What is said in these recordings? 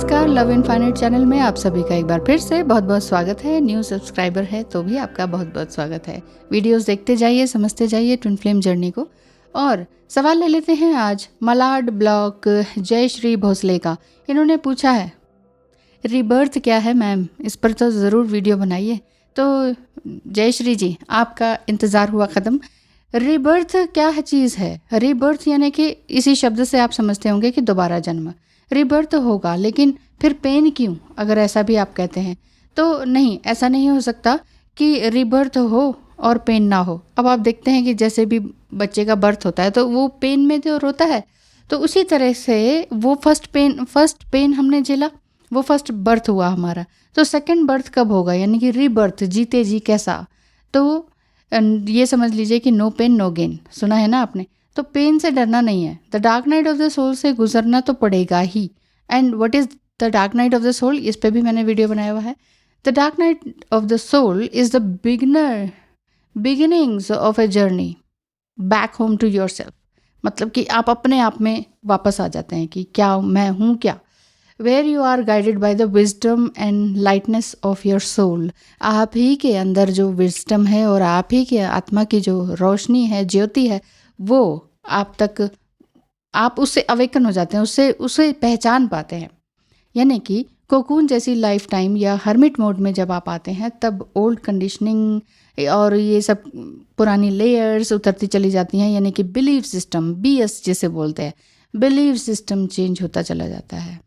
नमस्कार, love infinite channel में आप सभी का एक बार फिर से बहुत बहुत स्वागत है। न्यू सब्सक्राइबर है तो भी आपका बहुत बहुत स्वागत है। वीडियोस देखते जाइए, समझते जाइए ट्विन फ्लेम जर्नी को। और सवाल ले लेते हैं आज मलाड ब्लॉक जयश्री भोसले का। इन्होंने पूछा है रीबर्थ क्या है मैम, इस पर तो ज़रूर वीडियो बनाइए। तो जयश्री जी, आपका इंतज़ार हुआ ख़त्म। रीबर्थ क्या चीज़ है? रीबर्थ यानी कि इसी शब्द से आप समझते होंगे कि दोबारा जन्म। रीबर्थ होगा, लेकिन फिर पेन क्यों, अगर ऐसा भी आप कहते हैं तो नहीं, ऐसा नहीं हो सकता कि रीबर्थ हो और पेन ना हो। अब आप देखते हैं कि जैसे भी बच्चे का बर्थ होता है तो वो पेन में तो रोता है, तो उसी तरह से वो फर्स्ट पेन हमने झेला, वो फर्स्ट बर्थ हुआ हमारा। तो सेकंड बर्थ कब होगा, यानी कि रीबर्थ, जीते जी कैसा। तो ये समझ लीजिए कि नो पेन नो गेन, सुना है ना आपने। तो पेन से डरना नहीं है, the dark night of the soul से गुजरना तो पड़ेगा ही। And what is the dark night of the soul, इस पे भी मैंने वीडियो बनाया हुआ है। The dark night of the soul is the beginnings of a journey back home to yourself. मतलब कि आप अपने आप में वापस आ जाते हैं कि क्या मैं हूँ क्या। Where you are guided by the wisdom and lightness of your soul. आप ही के अंदर जो विजडम है और आप ही के आत्मा की जो रोशनी है, ज्योति है, वो आप उससे अवेकन हो जाते हैं, उससे पहचान पाते हैं। यानी कि कोकून जैसी लाइफ टाइम या हर्मिट मोड में जब आप आते हैं तब ओल्ड कंडीशनिंग और ये सब पुरानी लेयर्स उतरती चली जाती हैं। यानी कि बिलीव सिस्टम, BS जिसे बोलते हैं, बिलीव सिस्टम चेंज होता चला जाता है।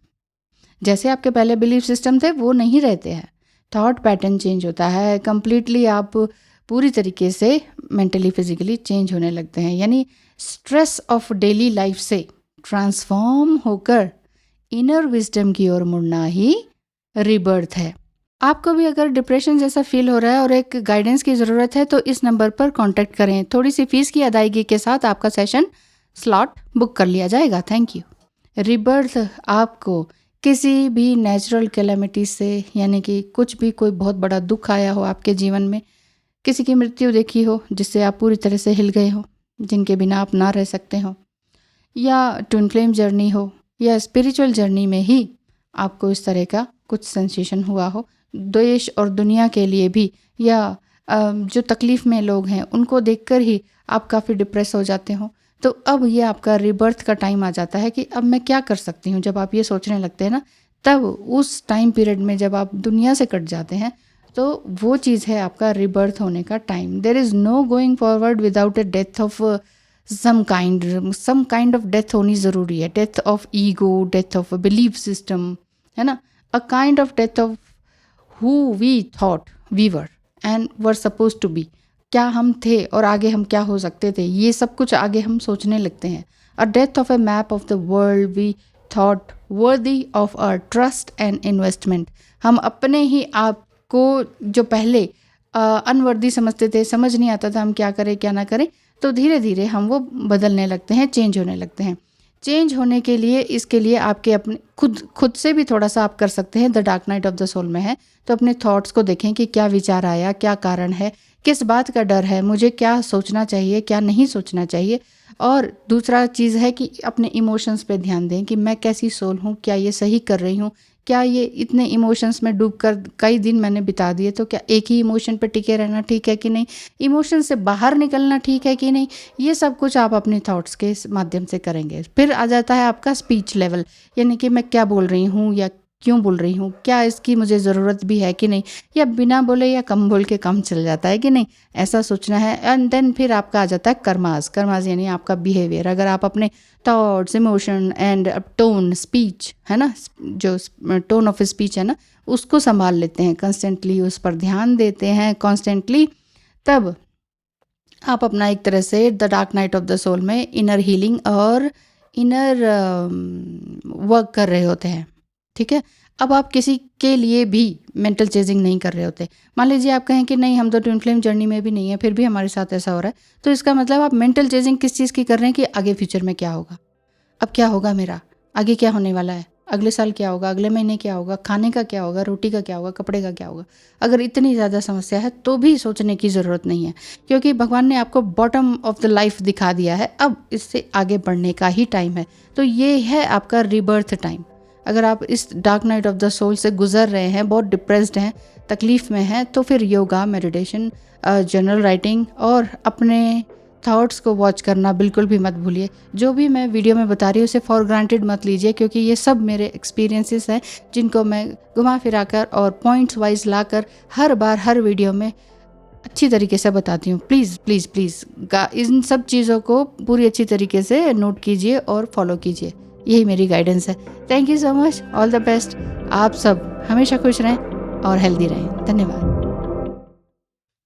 जैसे आपके पहले बिलीव सिस्टम थे वो नहीं रहते हैं, थॉट पैटर्न चेंज होता है कंप्लीटली। आप पूरी तरीके से मेंटली फिजिकली चेंज होने लगते हैं। यानी स्ट्रेस ऑफ डेली लाइफ से ट्रांसफॉर्म होकर इनर विजडम की ओर मुड़ना ही रीबर्थ है। आपको भी अगर डिप्रेशन जैसा फील हो रहा है और एक गाइडेंस की ज़रूरत है तो इस नंबर पर कांटेक्ट करें। थोड़ी सी फीस की अदायगी के साथ आपका सेशन स्लॉट बुक कर लिया जाएगा। Thank you. रीबर्थ आपको किसी भी नेचुरल कैलेमिटी से, यानी कि कुछ भी कोई बहुत बड़ा दुख आया हो आपके जीवन में, किसी की मृत्यु देखी हो जिससे आप पूरी तरह से हिल गए हो, जिनके बिना आप ना रह सकते हो, या ट्विन फ्लेम जर्नी हो, या स्पिरिचुअल जर्नी में ही आपको इस तरह का कुछ सेंसेशन हुआ हो, देश और दुनिया के लिए भी, या जो तकलीफ़ में लोग हैं उनको देखकर ही आप काफ़ी डिप्रेस हो जाते हो, तो अब ये आपका रिबर्थ का टाइम आ जाता है कि अब मैं क्या कर सकती हूँ। जब आप ये सोचने लगते हैं ना, तब उस टाइम पीरियड में जब आप दुनिया से कट जाते हैं तो वो चीज़ है आपका रिबर्थ होने का time. There is no going forward without a death of some kind of death होनी ज़रूरी है। Death of ego, death of belief system, है ना, a kind of death of who we thought we were and were suppose to be. क्या हम थे और आगे हम क्या हो सकते थे, ये सब कुछ आगे हम सोचने लगते हैं। A death of a map of the world we thought worthy of our trust and investment. हम अपने ही आप को जो पहले अनवर्दी समझते थे, समझ नहीं आता था हम क्या करें क्या ना करें, तो धीरे धीरे हम वो बदलने लगते हैं, चेंज होने लगते हैं। चेंज होने के लिए, इसके लिए आपके अपने खुद से भी थोड़ा सा आप कर सकते हैं। The dark night of the soul में है तो अपने थॉट्स को देखें कि क्या विचार आया, क्या कारण है, किस बात का डर है, मुझे क्या सोचना चाहिए, क्या नहीं सोचना चाहिए। और दूसरा चीज़ है कि अपने इमोशंस पे ध्यान दें कि मैं कैसी सोल हूँ, क्या ये सही कर रही हूँ, क्या ये इतने इमोशंस में डूबकर कई दिन मैंने बिता दिए तो क्या एक ही इमोशन पे टिके रहना ठीक है कि नहीं, इमोशन से बाहर निकलना ठीक है कि नहीं। ये सब कुछ आप अपने थॉट्स के माध्यम से करेंगे। फिर आ जाता है आपका स्पीच लेवल, यानी कि मैं क्या बोल रही हूँ या क्यों बोल रही हूँ, क्या इसकी मुझे ज़रूरत भी है कि नहीं, या बिना बोले या कम बोल के काम चल जाता है कि नहीं, ऐसा सोचना है। एंड देन फिर आपका आ जाता है कर्मास यानी आपका बिहेवियर। अगर आप अपने thoughts, emotion and tone, speech है ना, जो टोन ऑफ स्पीच है ना, उसको संभाल लेते हैं, कंस्टेंटली उस पर ध्यान देते हैं कॉन्स्टेंटली, तब आप अपना एक तरह से the dark night of the soul में इनर हीलिंग और इनर वर्क कर रहे होते हैं। ठीक है, अब आप किसी के लिए भी मेंटल चेजिंग नहीं कर रहे होते। मान लीजिए आप कहें कि नहीं, हम तो ट्विन फ्लेम जर्नी में भी नहीं है, फिर भी हमारे साथ ऐसा हो रहा है, तो इसका मतलब आप मेंटल चेजिंग किस चीज़ की कर रहे हैं कि आगे फ्यूचर में क्या होगा, अब क्या होगा मेरा, आगे क्या होने वाला है, अगले साल क्या होगा, अगले महीने क्या होगा, खाने का क्या होगा, रोटी का क्या होगा, कपड़े का क्या होगा। अगर इतनी ज़्यादा समस्या है तो भी सोचने की ज़रूरत नहीं है, क्योंकि भगवान ने आपको बॉटम ऑफ द लाइफ दिखा दिया है। अब इससे आगे बढ़ने का ही टाइम है। तो ये है आपका रिबर्थ टाइम। अगर आप इस dark night of the soul से गुजर रहे हैं, बहुत डिप्रेस्ड हैं, तकलीफ़ में हैं, तो फिर योगा, मेडिटेशन, जर्नल राइटिंग और अपने थॉट्स को वॉच करना बिल्कुल भी मत भूलिए। जो भी मैं वीडियो में बता रही हूँ उसे फॉर ग्रांटेड मत लीजिए, क्योंकि ये सब मेरे एक्सपीरियंसेस हैं जिनको मैं घुमा फिरा कर और पॉइंट्स वाइज लाकर हर बार हर वीडियो में अच्छी तरीके से बताती हूँ। प्लीज़ प्लीज़ प्लीज़ इन सब चीज़ों को पूरी अच्छी तरीके से नोट कीजिए और फॉलो कीजिए। यही मेरी गाइडेंस है। Thank you so much, all the best. आप सब हमेशा खुश रहें और हेल्दी रहें। धन्यवाद।